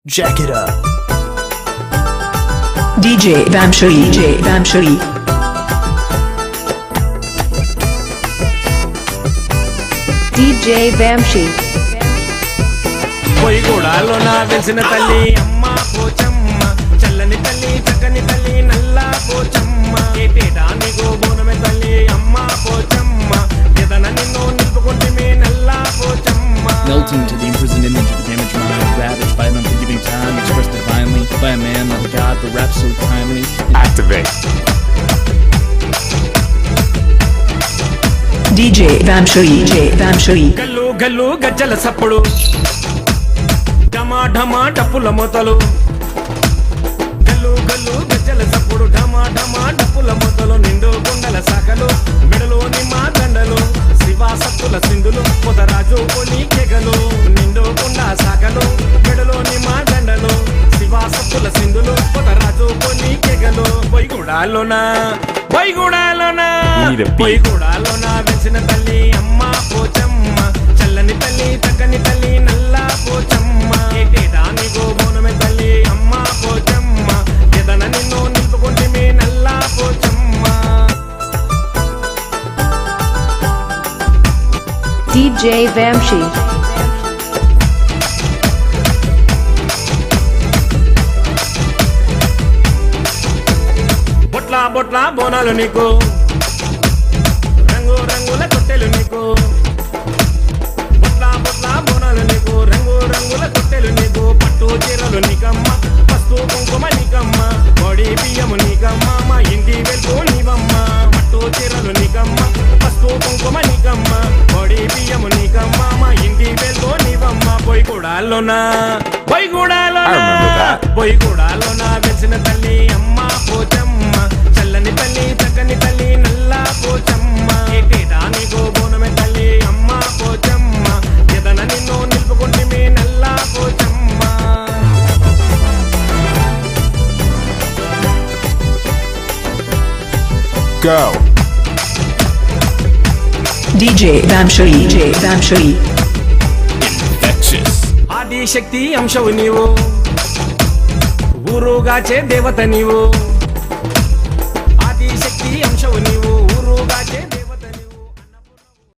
Jack it up. DJ Vamshari, DJ Vamshari. DJ Vamshi. పొయ్యిగూడాలో నా వెలిసిన తల్లి అమ్మ పోచమ్మ, చల్లని తల్లి చక్కని తల్లి నల్ల పోచమ్మ, ఏ పీఠానికో బోనమే తల్లి అమ్మ పోచమ్మ, ఎదన నిన్ను నిలుపుకుంటే నల్ల Pochamma. Melting to the imprisoned image of a damaged mind, ravaged by an unforgiving time, expressed divinely by a man, not a god, but wrapped so timely. Activate. DJ Vamshari, DJ Vamshari. గల్లు గల్లు గజ్జల సప్పుడు, ఢమా ఢమా డప్పుల మొతలు, గల్లు గల్లు గజ్జల సప్పుడు, ఢమా ఢమా డప్పుల మొతలు, నిండు గుండల శాఖలు, మెడలో నిమ్మ దండలు, శివాసత్తుల సింధులు, పొదరాజు కొలి కెగలు, నిండు గుండ శాఖలు, మెడలో నిమ్మ దండలు, శివాసత్తుల సింధులు, పొదరాజు కొలి కెగలు. పొయ్యిగూడాలోనా పొయ్యిగూడాలోనా Need a beat. పొయ్యిగూడాలోనా వెలిసిన తల్లి అమ్మ పోచమ్మ, చల్లని తల్లి చక్కని తల్లి నల్ల పోచమ్మ, ఏ పీఠానికో బోనమే తల్లి అమ్మ పోచమ్మ, ఎదన నిన్ను నిలుపుకుంటే నల్ల పోచమ్మ. DJ Vamshi. బొట్ల బొట్ల బోనాలు నీకు, రంగు రంగుల తొట్టెలు నీకు, బొట్ల బొట్ల బోనాలు నీకు, రంగు రంగుల తొట్టెలు నీకు, పట్టు చీరలు నీకమ్మ, పసుపు కుంకుమ నీకమ్మ, పొడి బియ్యము నీకమ్మ, మా ఇంటి వెళ్తూ నీవమ్మ, పట్టు చీరలు నీకమ్మ, పసుపు కుంకుమ నీకమ్మ, పొడి బియ్యము నీకమ్మ, మా ఇంటి వెళ్తూ నీవమ్మ. పొయ్యిగూడాలోనా పొయ్యిగూడాలోనా I remember that. పొయ్యిగూడాలోనా వెలిసిన తల్లి అమ్మ పోచమ్మ, చల్లని తల్లి చక్కని తల్లి నల్ల పోచమ్మ, ఏ పీఠానికో బోనమే తల్లి అమ్మ పోచమ్మ, ఎదన నిన్ను నిలుపుకుంటే నల్ల Pochamma. Go. DJ Vamshari, DJ Vamshari. Infectious. Adishakti అంశవు నీవు, ఊరుగాచే దేవత నీవు,